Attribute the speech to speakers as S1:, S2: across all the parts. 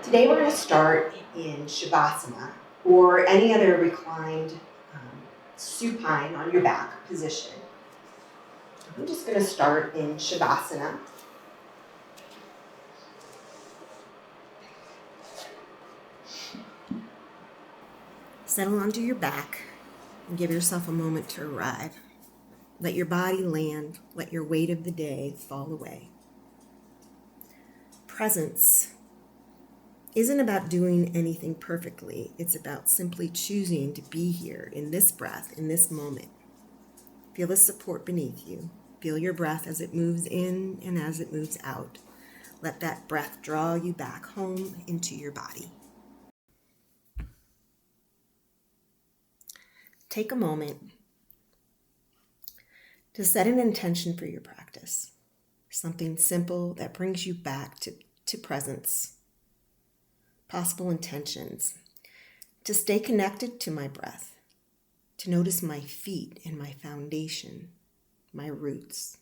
S1: Today we're going to start in Shavasana or any other reclined supine on your back position. I'm just going to start in Shavasana. Settle onto your back and give yourself a moment to arrive. Let your body land, let your weight of the day fall away. Presence isn't about doing anything perfectly. It's about simply choosing to be here in this breath, in this moment. Feel the support beneath you. Feel your breath as it moves in and as it moves out. Let that breath draw you back home into your body. Take a moment to set an intention for your practice. Something simple that brings you back to presence. Possible intentions. To stay connected to my breath. To notice my feet and my foundation, my roots.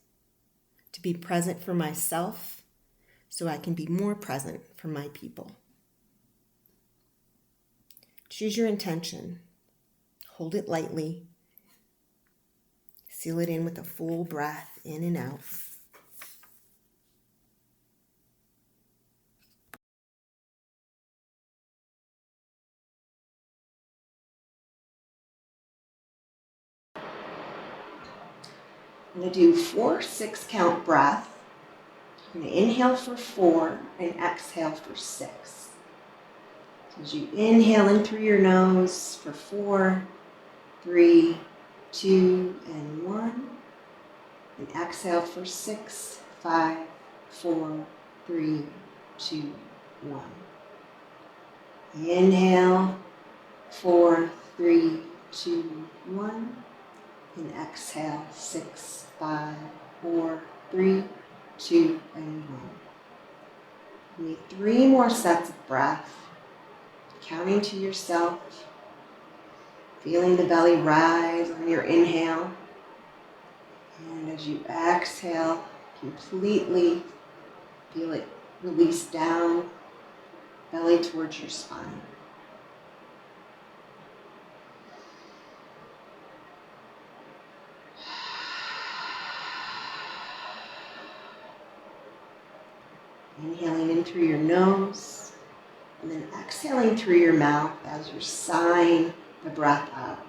S1: To be present for myself so I can be more present for my people. Choose your intention. Hold it lightly. Seal it in with a full breath in and out. I'm going to do 4 6-count breaths. I'm going to inhale for 4 and exhale for 6. So as you inhale in through your nose for 4, 3, 2, and 1. And exhale for 6, 5, 4, 3, 2, 1. Inhale, 4, 3, 2, 1. And exhale, 6, 5, 4, 3, 2, and 1. You need 3 more sets of breath. Counting to yourself. Feeling the belly rise on your inhale. And as you exhale, completely feel it release down, belly towards your spine. Inhaling in through your nose, and then exhaling through your mouth as you're sighing the breath out.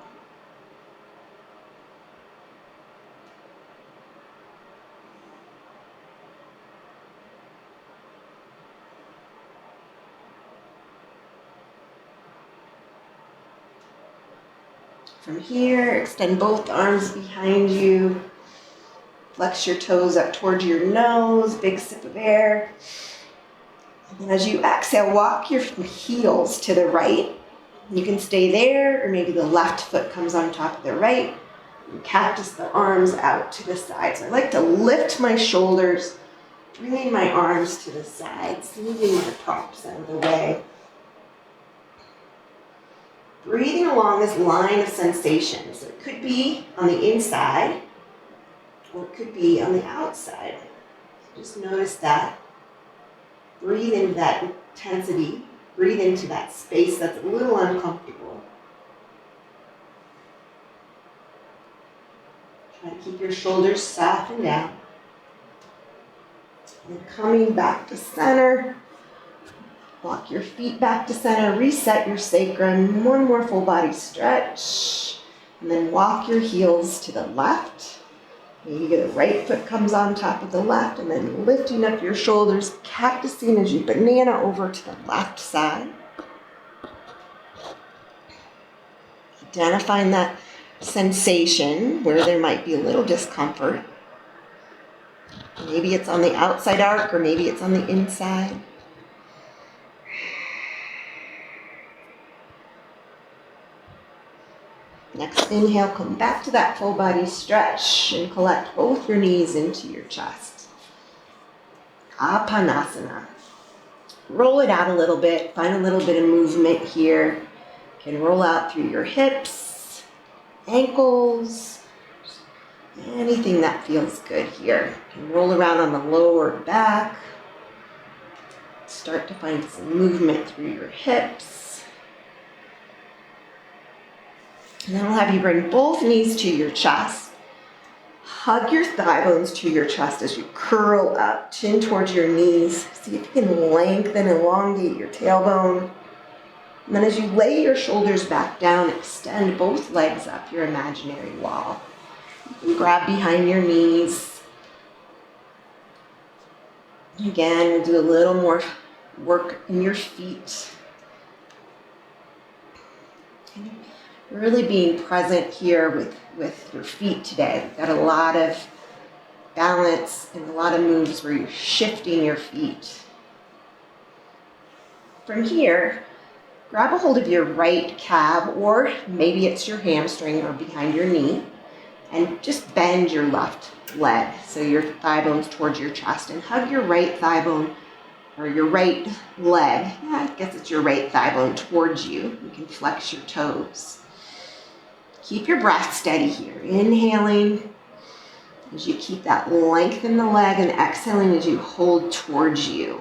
S1: From here, extend both arms behind you. Flex your toes up towards your nose, big sip of air. And then as you exhale, walk your heels to the right. You can stay there, or maybe the left foot comes on top of the right. And cactus the arms out to the sides. I like to lift my shoulders, bringing my arms to the sides, moving the props out of the way. Breathing along this line of sensation. So it could be on the inside, or it could be on the outside. Just notice that. Breathe into that intensity. Breathe into that space that's a little uncomfortable. Try to keep your shoulders soft and down. And coming back to center. Walk your feet back to center. Reset your sacrum. One more full body stretch. And then walk your heels to the left. Maybe the right foot comes on top of the left, and then lifting up your shoulders, cactusing as you banana over to the left side. Identifying that sensation where there might be a little discomfort. Maybe it's on the outside arc, or maybe it's on the inside. Next inhale, come back to that full body stretch and collect both your knees into your chest. Apanasana. Roll it out a little bit. Find a little bit of movement here. You can roll out through your hips, ankles, anything that feels good here. You can roll around on the lower back. start to find some movement through your hips. And then I'll have you bring both knees to your chest. Hug your thigh bones to your chest as you curl up, chin towards your knees. See if you can lengthen, elongate your tailbone. And then as you lay your shoulders back down, extend both legs up your imaginary wall. You can grab behind your knees. Again, we'll do a little more work in your feet. And really being present here with your feet today. We've got a lot of balance and a lot of moves where you're shifting your feet. From here, grab a hold of your right calf, or maybe it's your hamstring or behind your knee, and just bend your left leg, so your thigh bone's towards your chest, and hug your right thigh bone, or your right leg, I guess it's your right thigh bone, towards you. You can flex your toes. Keep your breath steady here, inhaling as you keep that length in the leg, and exhaling as you hold towards you.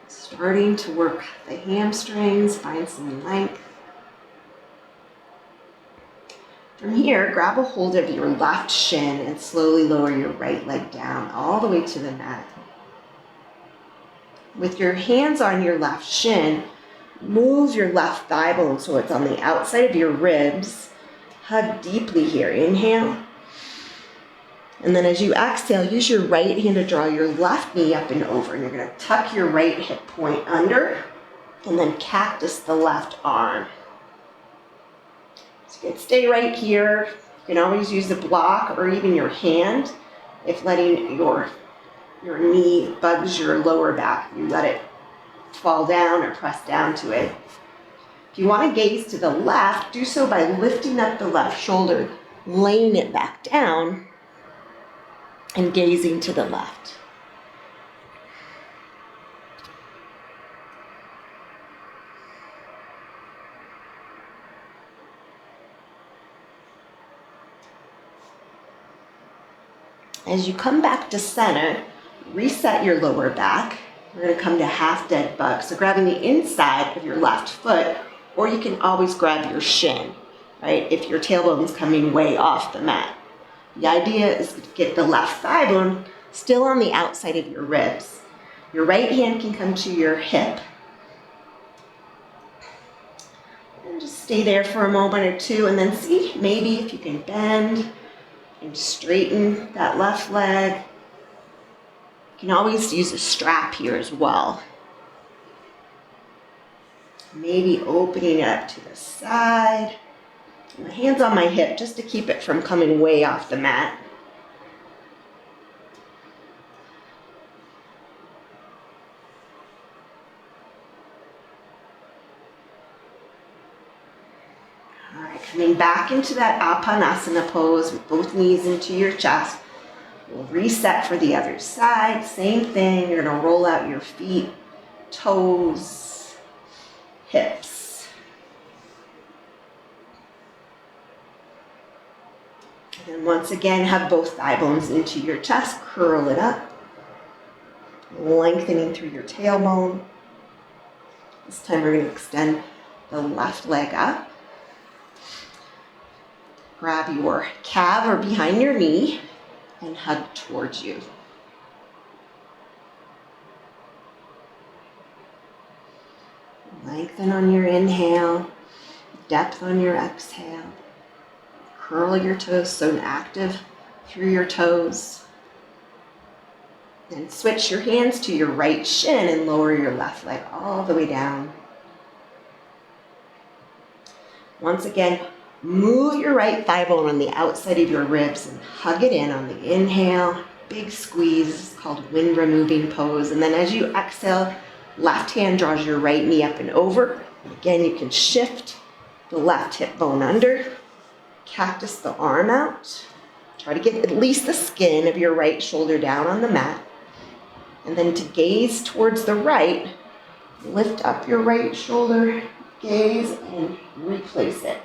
S1: Starting to work the hamstrings, find some length. From here, grab a hold of your left shin and slowly lower your right leg down all the way to the mat. With your hands on your left shin, move your left thigh bone so it's on the outside of your ribs. Hug deeply here. Inhale. And then as you exhale, use your right hand to draw your left knee up and over. And you're going to tuck your right hip point under and then cactus the left arm. So you can stay right here. You can always use a block or even your hand if letting your knee bugs your lower back. You let it fall down or press down to it. If you want to gaze to the left, do so by lifting up the left shoulder, laying it back down, and gazing to the left. As you come back to center, reset your lower back. We're going to come to half dead bug. So grabbing the inside of your left foot, or you can always grab your shin, right? If your tailbone is coming way off the mat. The idea is to get the left thigh bone still on the outside of your ribs. Your right hand can come to your hip. And just stay there for a moment or two, and then see maybe if you can bend and straighten that left leg. You can always use a strap here as well. Maybe opening it up to the side. My hand's on my hip just to keep it from coming way off the mat. All right, coming back into that Apanasana pose with both knees into your chest. We'll reset for the other side. Same thing. You're going to roll out your feet, toes, hips. And then once again, hug both thigh bones into your chest. Curl it up. Lengthening through your tailbone. This time we're going to extend the left leg up. Grab your calf or behind your knee and hug towards you. Lengthen on your inhale, depth on your exhale. Curl your toes so active through your toes. Then switch your hands to your right shin and lower your left leg all the way down. Once again, move your right thigh bone on the outside of your ribs and hug it in on the inhale. Big squeeze, it's called wind removing pose. And then as you exhale, left hand draws your right knee up and over. Again, you can shift the left hip bone under, cactus the arm out. Try to get at least the skin of your right shoulder down on the mat. And then to gaze towards the right, lift up your right shoulder, gaze, and replace it.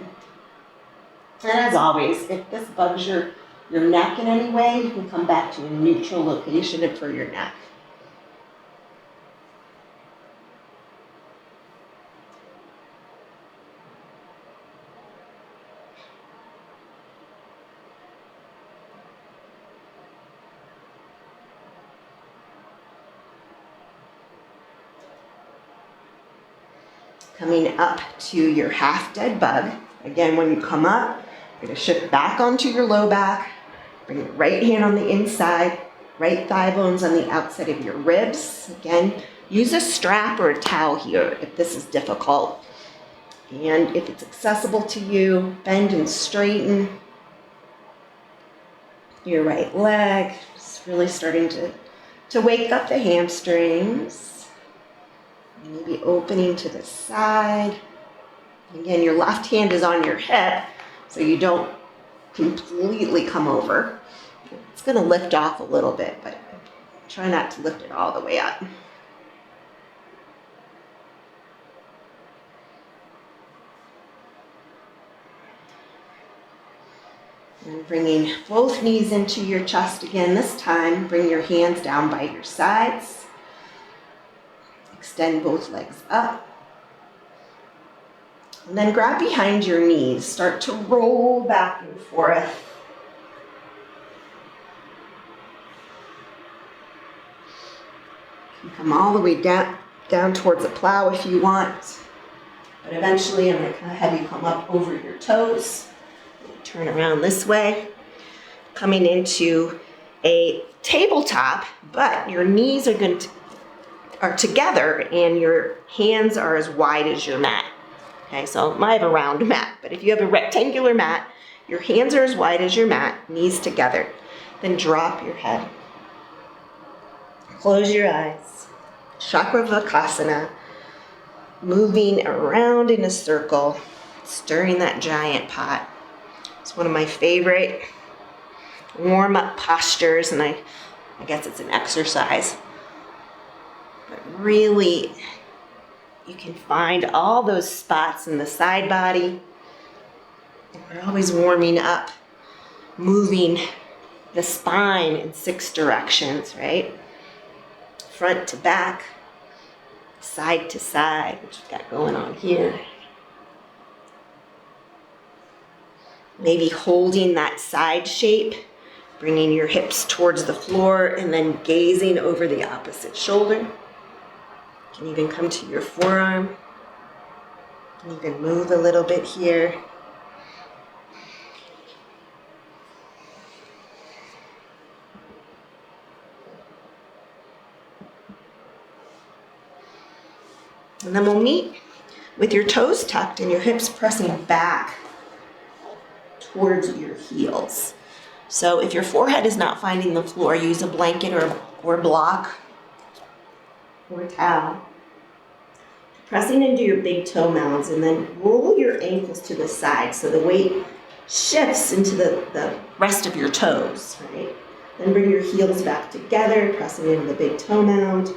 S1: And as always, if this bugs your neck in any way, you can come back to a neutral location for your neck. Coming up to your half dead bug. Again, when you come up, you're going to shift back onto your low back. Bring your right hand on the inside, right thigh bones on the outside of your ribs. Again, use a strap or a towel here if this is difficult. And if it's accessible to you, bend and straighten your right leg. Just really starting to wake up the hamstrings. Maybe opening to the side. Again, your left hand is on your hip, so you don't completely come over. It's going to lift off a little bit, but try not to lift it all the way up. And bringing both knees into your chest again. This time, bring your hands down by your sides. Extend both legs up. And then grab behind your knees. Start to roll back and forth. You can come all the way down towards a plow if you want. But eventually, I'm going to kind of have you come up over your toes. Turn around this way. Coming into a tabletop, but your knees are together and your hands are as wide as your mat. Okay, so I have a round mat, but if you have a rectangular mat, your hands are as wide as your mat, knees together. Then drop your head. Close your eyes. Chakravakasana. Moving around in a circle, stirring that giant pot. It's one of my favorite warm-up postures, and I guess it's an exercise. But really, you can find all those spots in the side body. We're always warming up, moving the spine in 6 directions, right? Front to back, side to side, which we've got going on here. Maybe holding that side shape, bringing your hips towards the floor and then gazing over the opposite shoulder. You can even come to your forearm. You can even move a little bit here. And then we'll meet with your toes tucked and your hips pressing back towards your heels. So if your forehead is not finding the floor, use a blanket or block or towel. Pressing into your big toe mounds, and then roll your ankles to the side so the weight shifts into the rest of your toes, right? Then bring your heels back together, pressing into the big toe mound,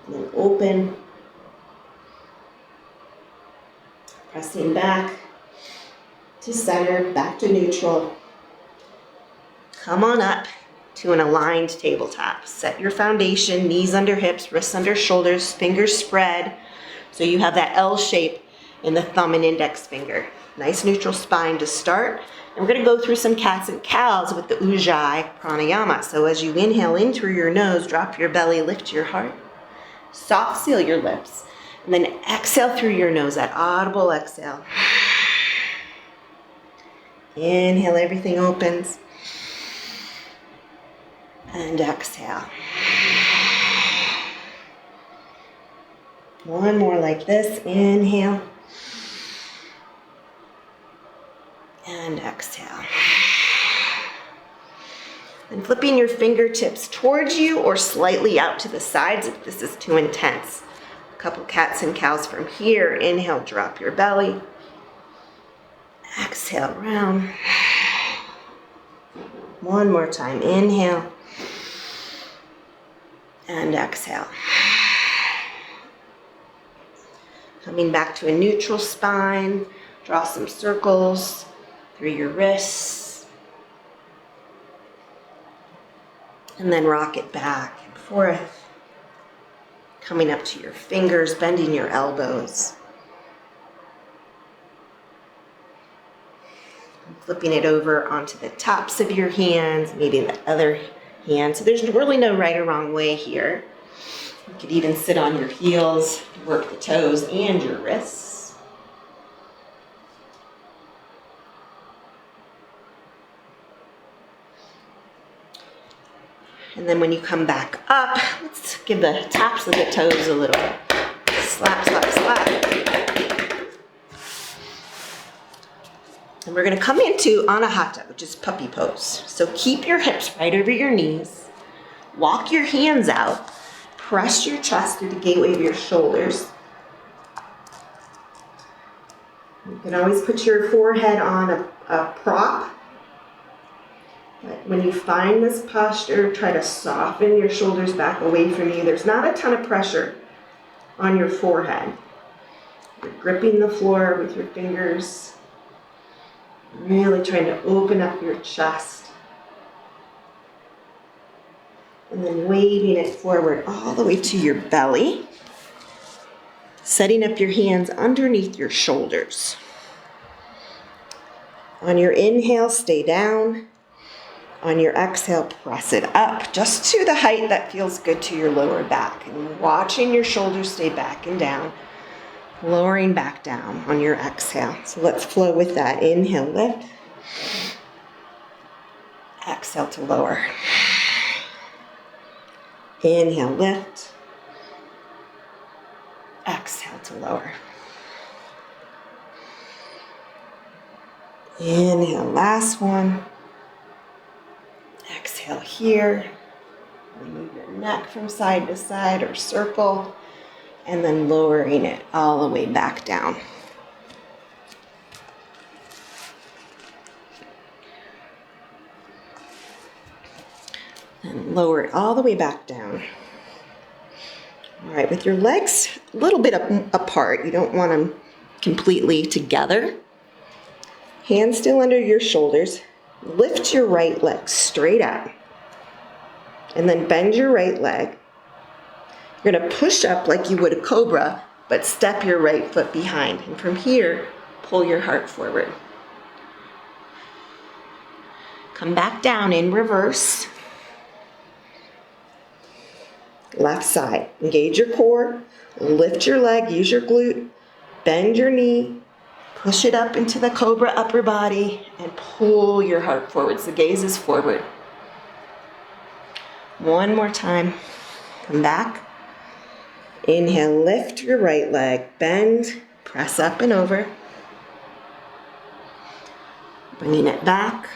S1: and then open. Pressing back to center, back to neutral. Come on up to an aligned tabletop. Set your foundation, knees under hips, wrists under shoulders, fingers spread. So you have that L shape in the thumb and index finger. Nice neutral spine to start. And we're going to go through some cats and cows with the Ujjayi pranayama. So as you inhale in through your nose, drop your belly, lift your heart. Soft seal your lips. And then exhale through your nose, that audible exhale. Inhale, everything opens. And exhale. One more like this. Inhale. And exhale. And flipping your fingertips towards you or slightly out to the sides if this is too intense. A couple cats and cows from here. Inhale, drop your belly. Exhale, round. One more time. Inhale. And exhale. Coming back to a neutral spine. Draw some circles through your wrists. And then rock it back and forth. Coming up to your fingers, bending your elbows. Flipping it over onto the tops of your hands, maybe the other hand. So there's really no right or wrong way here. You could even sit on your heels, work the toes and your wrists. And then when you come back up, let's give the tops of the toes a little slap, slap, slap. And we're gonna come into Anahata, which is puppy pose. So keep your hips right over your knees. Walk your hands out. Press your chest through the gateway of your shoulders. You can always put your forehead on a prop. But when you find this posture, try to soften your shoulders back away from you. There's not a ton of pressure on your forehead. You're gripping the floor with your fingers. Really trying to open up your chest. And then waving it forward all the way to your belly. Setting up your hands underneath your shoulders. On your inhale, stay down. On your exhale, press it up just to the height that feels good to your lower back. And watching your shoulders stay back and down, lowering back down on your exhale. So let's flow with that. Inhale, lift. Exhale to lower. Inhale, lift. Exhale to lower. Inhale, last one. Exhale here. Move your neck from side to side or circle, and then lowering it all the way back down. And lower it all the way back down. All right, with your legs a little bit apart, you don't want them completely together. Hands still under your shoulders. Lift your right leg straight up. And then bend your right leg. You're going to push up like you would a cobra, but step your right foot behind. And from here, pull your heart forward. Come back down in reverse. Left side. Engage your core. Lift your leg. Use your glute. Bend your knee. Push it up into the cobra upper body and pull your heart forward. So gaze is forward. One more time. Come back. Inhale, lift your right leg. Bend, press up and over. Bringing it back.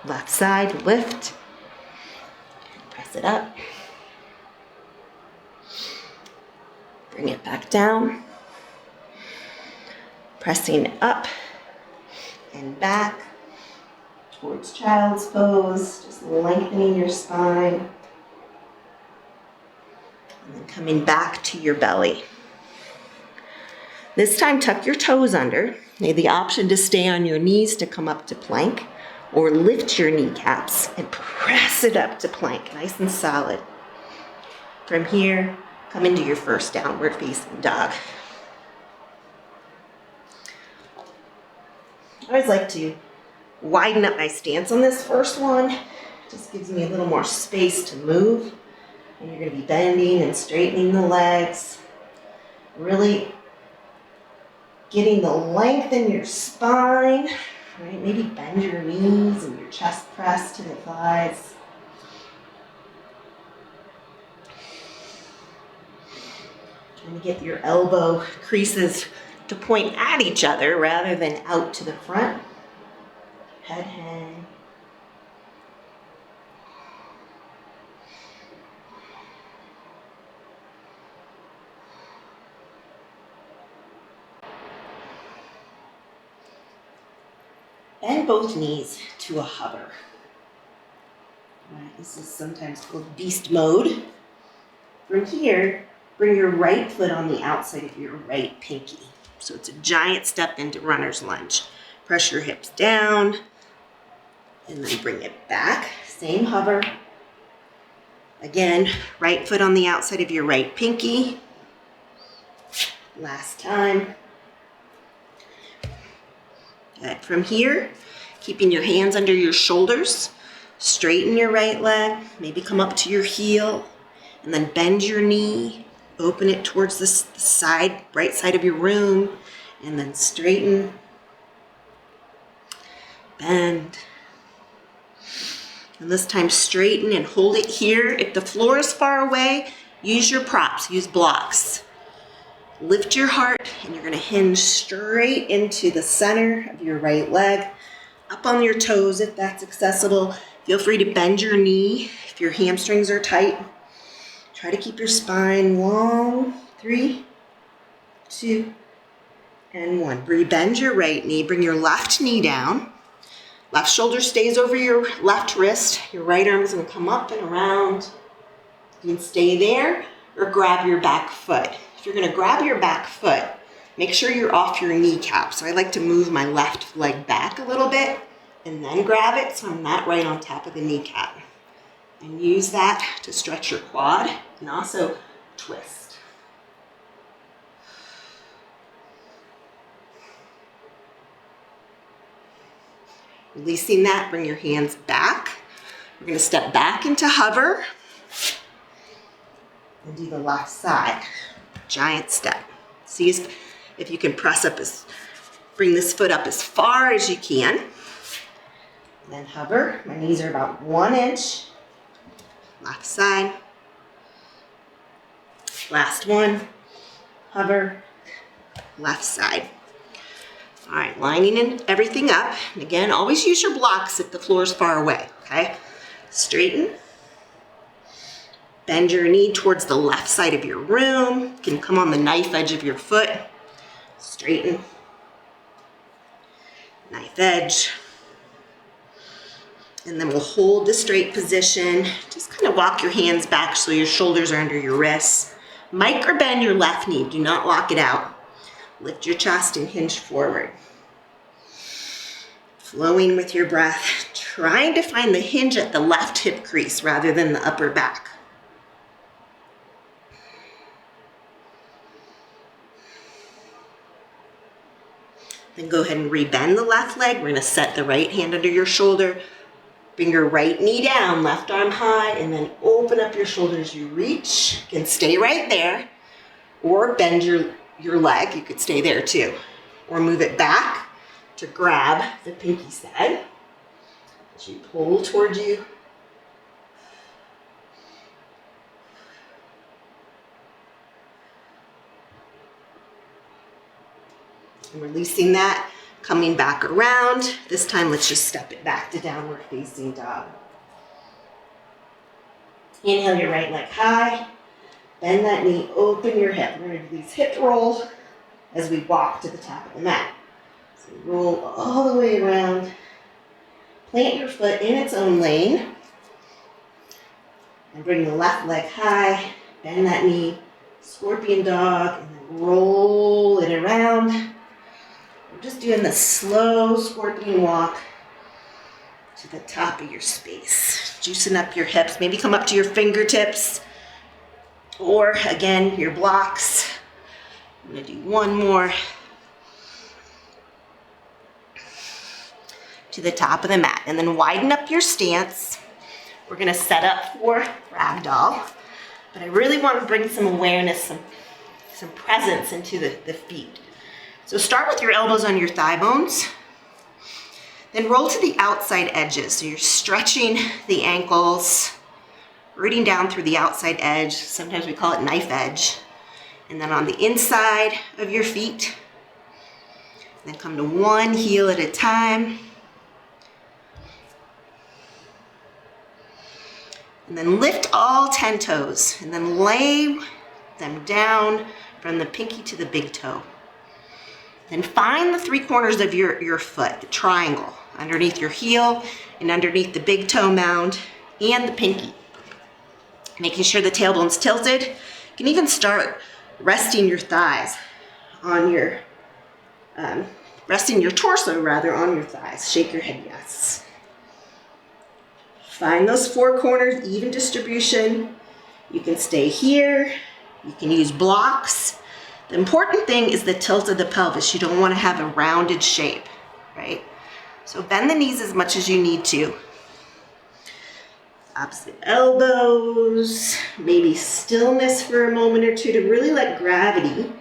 S1: Left side, lift. Press it up. Bring it back down. Pressing up and back towards child's pose, just lengthening your spine. And then coming back to your belly. This time, tuck your toes under. You have the option to stay on your knees to come up to plank, or lift your kneecaps and press it up to plank, nice and solid. From here, come into your first downward facing dog. I always like to widen up my stance on this first one. Just gives me a little more space to move. And you're going to be bending and straightening the legs. Really getting the length in your spine. Right? Maybe bend your knees and your chest press to the thighs. Trying to get your elbow creases to point at each other rather than out to the front. Head hang. Bend both knees to a hover. All right, this is sometimes called beast mode. From here, bring your right foot on the outside of your right pinky. So it's a giant step into runner's lunge. Press your hips down and then bring it back. Same hover. Again, right foot on the outside of your right pinky. Last time. Good. From here, keeping your hands under your shoulders, straighten your right leg, maybe come up to your heel, and then bend your knee. Open it towards the side, right side of your room, and then straighten, bend, And this time straighten and hold it here. If the floor is far away, use your props, use blocks. Lift your heart and you're gonna hinge straight into the center of your right leg, up on your toes if that's accessible. Feel free to bend your knee if your hamstrings are tight. Try to keep your spine long. 3, 2, and 1. Bend your right knee, bring your left knee down. Left shoulder stays over your left wrist. Your right arm is gonna come up and around. You can stay there or grab your back foot. If you're gonna grab your back foot, make sure you're off your kneecap. So I like to move my left leg back a little bit and then grab it so I'm not right on top of the kneecap. And use that to stretch your quad and also twist. Releasing that, bring your hands back. We're gonna step back into hover and do the left side. Giant step. See if you can bring this foot up as far as you can. And then hover. My knees are about 1 inch. Left side. Last one. Hover. Left side. All right, lining everything up. And again, always use your blocks if the floor is far away, okay? Straighten. Bend your knee towards the left side of your room. You can come on the knife edge of your foot. Straighten. Knife edge. And then we'll hold the straight position. Just kind of walk your hands back so your shoulders are under your wrists. Micro bend your left knee. Do not lock it out. Lift your chest and hinge forward. Flowing with your breath, trying to find the hinge at the left hip crease rather than the upper back. Then go ahead and rebend the left leg. We're gonna set the right hand under your shoulder. Bring your right knee down, left arm high, and then open up your shoulders as you reach. You can stay right there, or bend your leg. You could stay there too. Or move it back to grab the pinky side as you pull towards you. And releasing that, coming back around. This time, let's just step it back to downward facing dog. Inhale your right leg high. Bend that knee, open your hip. We're gonna do these hip roll as we walk to the top of the mat. So roll all the way around. Plant your foot in its own lane. And bring the left leg high. Bend that knee, scorpion dog, and then roll it around. We're just doing the slow scorpion walk to the top of your space. Juicing up your hips. Maybe come up to your fingertips. Or again, your blocks. I'm gonna do one more. To the top of the mat. And then widen up your stance. We're gonna set up for ragdoll. But I really want to bring some awareness, some presence into the feet. So start with your elbows on your thigh bones. Then roll to the outside edges. So you're stretching the ankles, rooting down through the outside edge. Sometimes we call it knife edge. And then on the inside of your feet. Then come to one heel at a time. And then lift all 10 toes. And then lay them down from the pinky to the big toe. Then find the 3 corners of your foot, the triangle, underneath your heel and underneath the big toe mound and the pinky. Making sure the tailbone's tilted. You can even start resting your thighs on your, resting your torso rather on your thighs. Shake your head yes. Find those 4 corners, even distribution. You can stay here. You can use blocks. The important thing is the tilt of the pelvis. You don't want to have a rounded shape, right? So bend the knees as much as you need to. Opposite elbows, maybe stillness for a moment or two to really let gravity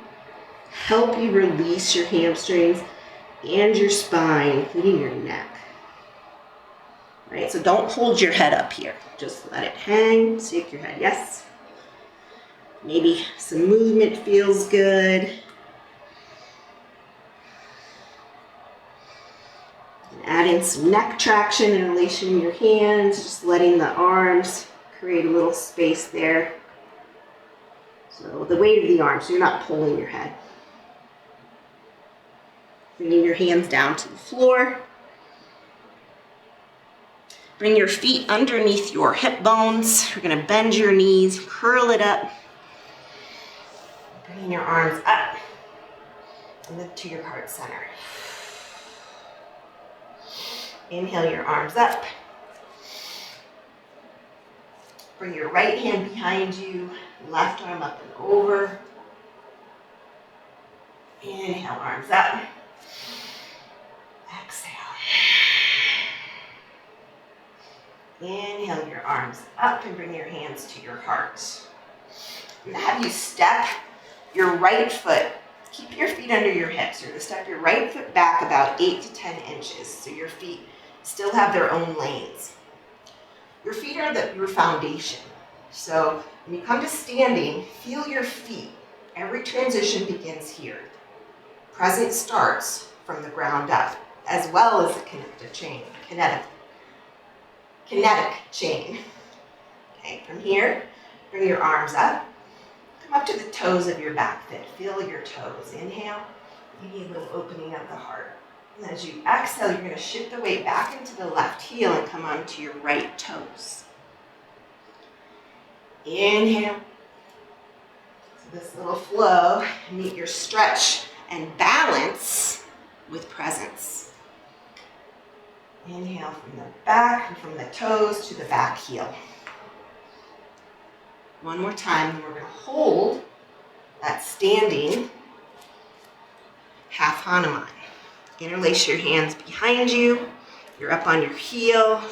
S1: help you release your hamstrings and your spine, including your neck. right? So don't hold your head up here. Just let it hang, shake your head, yes. Maybe some movement feels good. And add in some neck traction and releasing your hands, just letting the arms create a little space there. So the weight of the arms, so you're not pulling your head. Bringing your hands down to the floor. Bring your feet underneath your hip bones. You're gonna bend your knees, curl it up. Bringing your arms up and lift to your heart center. Inhale your arms up. Bring your right hand behind you, left arm up and over. Inhale, arms up. Exhale. Inhale your arms up and bring your hands to your heart. I'm gonna have you step your right foot. Keep your feet under your hips. You're gonna step your right foot back about 8 to 10 inches so your feet still have their own lanes. Your feet are your foundation. So when you come to standing, feel your feet. Every transition begins here. Present starts from the ground up, as well as the kinetic chain. Okay, from here, bring your arms up. Come up to the toes of your back foot. Feel your toes. Inhale, maybe a little opening of the heart. And as you exhale, you're going to shift the weight back into the left heel and come onto your right toes. Inhale. So this little flow, meet your stretch and balance with presence. Inhale from the back and from the toes to the back heel. One more time, and we're going to hold that standing half Hanuman. Interlace your hands behind you. You're up on your heel.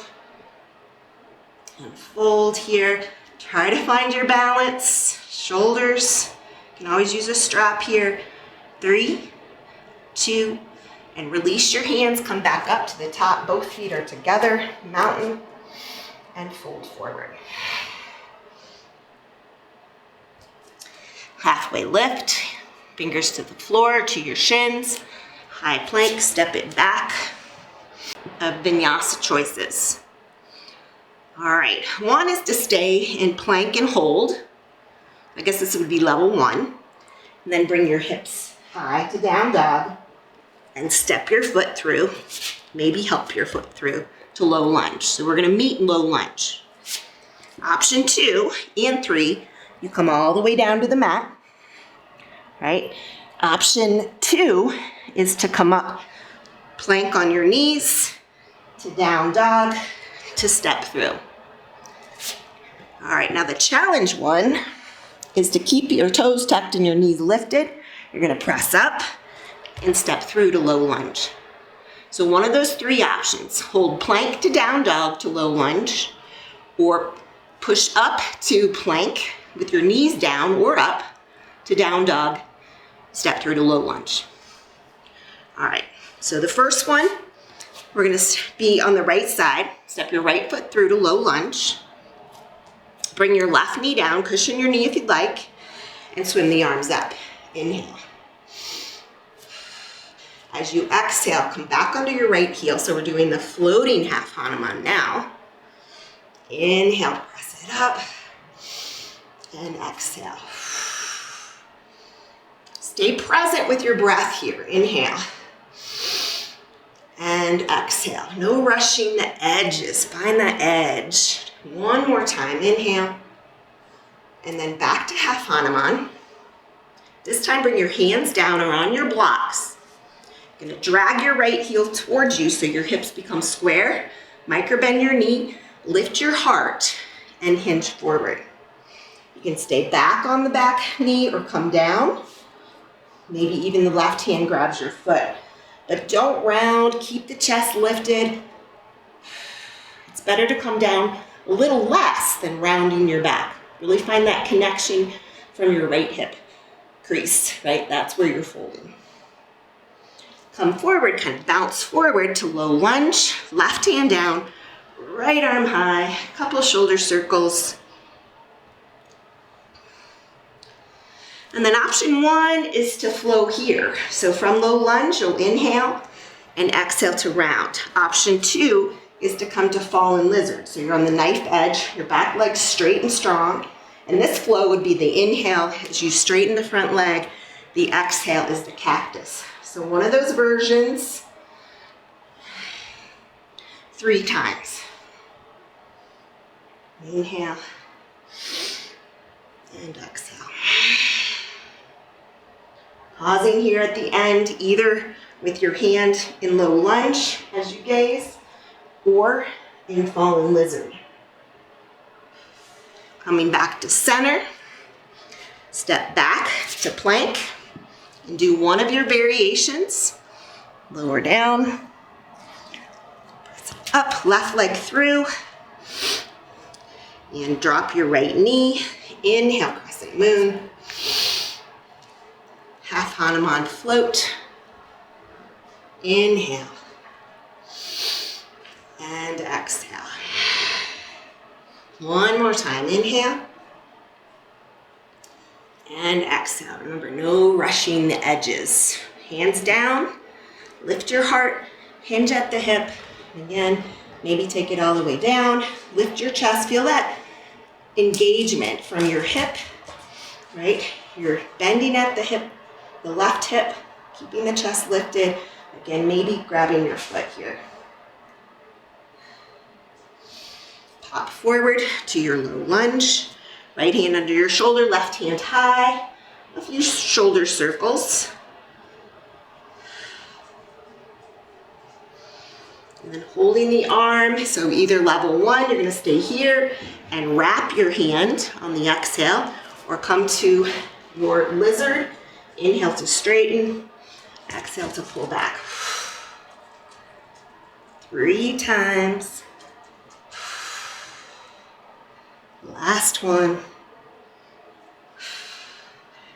S1: And fold here. Try to find your balance. Shoulders. You can always use a strap here. 3, 2, and release your hands. Come back up to the top. Both feet are together. Mountain. And fold forward. Halfway lift. Fingers to the floor, to your shins. High plank, step it back. Vinyasa choices. All right, one is to stay in plank and hold. I guess this would be level 1. And then bring your hips high to down dog and step your foot through, maybe help your foot through to low lunge. So we're gonna meet in low lunge. Option 2 and 3, you come all the way down to the mat, right? Option 2 is to come up, plank on your knees, to down dog, to step through. All right, now the challenge one is to keep your toes tucked and your knees lifted. You're gonna press up and step through to low lunge. So one of those 3 options, hold plank to down dog to low lunge, or push up to plank with your knees down or up to down dog, step through to low lunge. All right, so the first one, we're gonna be on the right side. Step your right foot through to low lunge. Bring your left knee down, cushion your knee if you'd like, and swim the arms up. Inhale. As you exhale, come back onto your right heel. So we're doing the floating half Hanuman now. Inhale, press it up, and exhale. Stay present with your breath here. Inhale. And exhale. No rushing the edges. Find that edge. One more time. Inhale. And then back to half Hanuman. This time bring your hands down or on your blocks. You're going to drag your right heel towards you so your hips become square. Micro bend your knee. Lift your heart and hinge forward. You can stay back on the back knee or come down. Maybe even the left hand grabs your foot. But don't round, keep the chest lifted. It's better to come down a little less than rounding your back. Really find that connection from your right hip crease, right? That's where you're folding. Come forward, kind of bounce forward to low lunge, left hand down, right arm high, couple shoulder circles. And then option 1 is to flow here. So from low lunge, you'll inhale and exhale to round. Option 2 is to come to fallen lizard. So you're on the knife edge, your back leg's straight and strong. And this flow would be the inhale as you straighten the front leg. The exhale is the cactus. So one of those versions, 3 times. Inhale and exhale. Pausing here at the end, either with your hand in low lunge as you gaze, or in fallen lizard. Coming back to center, step back to plank, and do one of your variations. Lower down, up, left leg through, and drop your right knee. Inhale, crescent moon. Half Hanuman float. Inhale. And exhale. One more time. Inhale. And exhale. Remember, no rushing the edges. Hands down. Lift your heart. Hinge at the hip. Again, maybe take it all the way down. Lift your chest. Feel that engagement from your hip, right? You're bending at the hip, the left hip, keeping the chest lifted. Again, maybe grabbing your foot here. Pop forward to your low lunge. Right hand under your shoulder, left hand high. A few shoulder circles. And then holding the arm, so either level 1, you're going to stay here and wrap your hand on the exhale, or come to your lizard. Inhale to straighten, exhale to pull back. 3 times. Last one.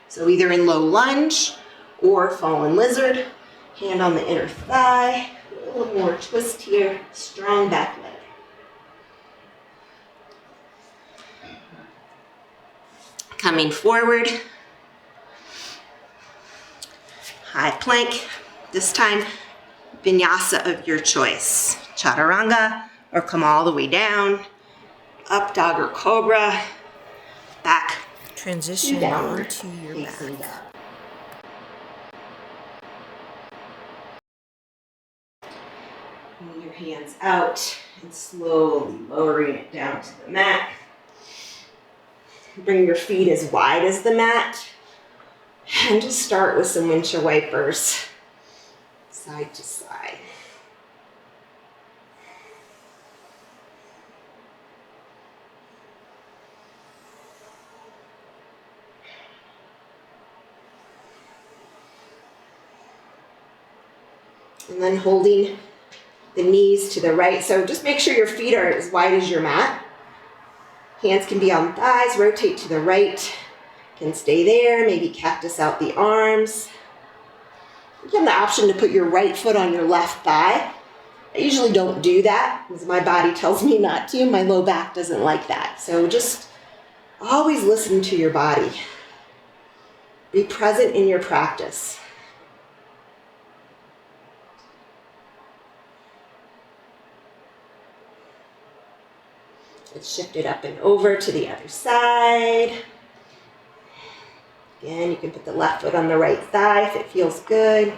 S1: So either in low lunge or fallen lizard, hand on the inner thigh. A little more twist here, strong back leg. Coming forward, high plank. This time, Vinyasa of your choice. Chaturanga, or come all the way down. Up dog or cobra. Back.
S2: Transition
S1: downward
S2: onto your
S1: facing
S2: back.
S1: dog. Your hands out and slowly lowering it down to the mat. Bring your feet as wide as the mat. And just start with some windshield wipers, side to side. And then holding the knees to the right. So just make sure your feet are as wide as your mat. Hands can be on thighs, rotate to the right. Can stay there, maybe cactus out the arms. You have the option to put your right foot on your left thigh. I usually don't do that because my body tells me not to. My low back doesn't like that. So just always listen to your body. Be present in your practice. Let's shift it up and over to the other side. Again, you can put the left foot on the right thigh if it feels good.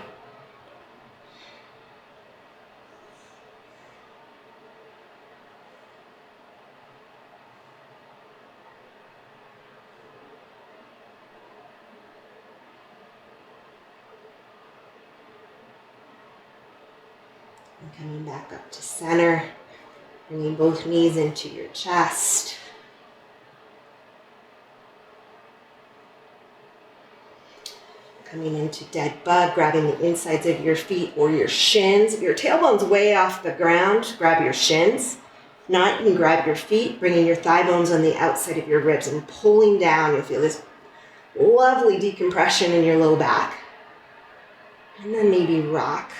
S1: And coming back up to center, bringing both knees into your chest. Coming into dead bug, grabbing the insides of your feet or your shins. If your tailbone's way off the ground, grab your shins. If not, you can grab your feet, bringing your thigh bones on the outside of your ribs and pulling down. You'll feel this lovely decompression in your low back. And then maybe rock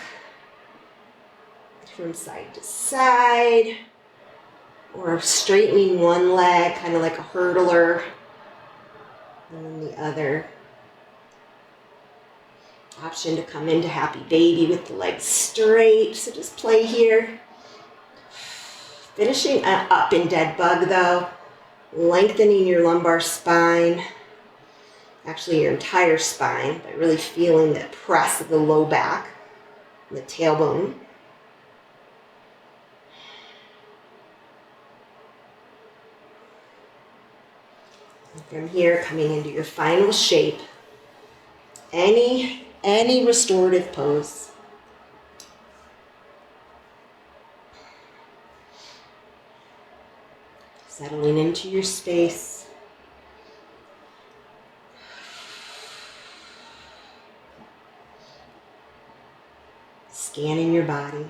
S1: from side to side. or straightening one leg, kind of like a hurdler, and then the other. Option to come into happy baby with the legs straight, so just play here. Finishing up in dead bug though, lengthening your lumbar spine, actually your entire spine, by really feeling the press of the low back and the tailbone. And from here, coming into your final shape, any restorative pose. Settling into your space. Scanning your body.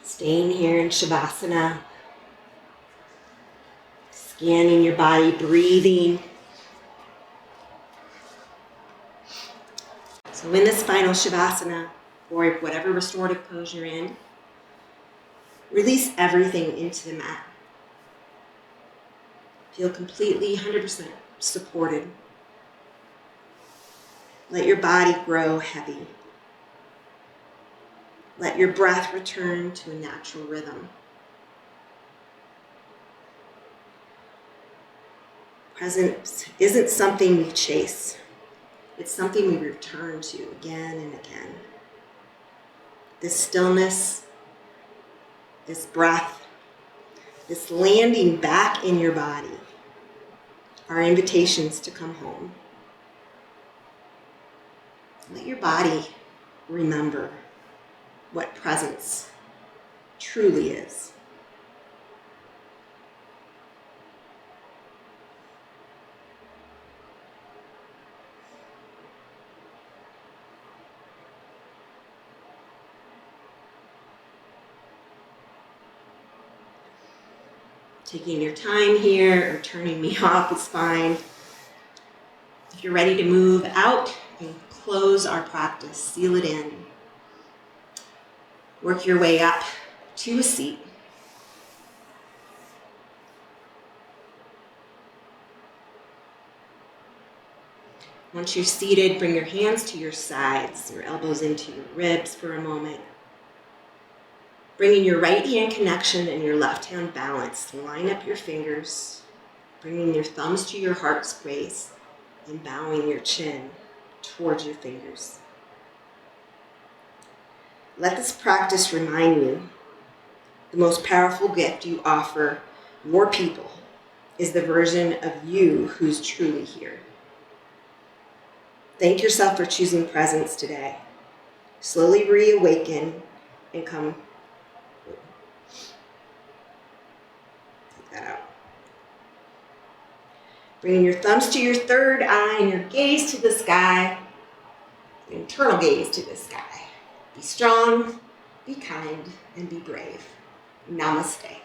S1: Staying here in Shavasana, scanning your body, breathing. So in this final Shavasana, or whatever restorative pose you're in, release everything into the mat. Feel completely 100% supported. Let your body grow heavy. Let your breath return to a natural rhythm. Presence isn't something we chase. It's something we return to again and again. This stillness, this breath, this landing back in your body are invitations to come home. Let your body remember what presence truly is. Taking your time here or turning me off is fine. If you're ready to move out and close our practice, seal it in. Work your way up to a seat. Once you're seated, bring your hands to your sides, your elbows into your ribs for a moment. Bringing your right hand connection and your left hand balance. Line up your fingers, bringing your thumbs to your heart space and bowing your chin towards your fingers. Let this practice remind you the most powerful gift you offer your people is the version of you who's truly here. Thank yourself for choosing presence today. Slowly reawaken and come. Take that out. Bringing your thumbs to your third eye and your gaze to the sky, your internal gaze to the sky. Be strong, be kind, and be brave. Namaste.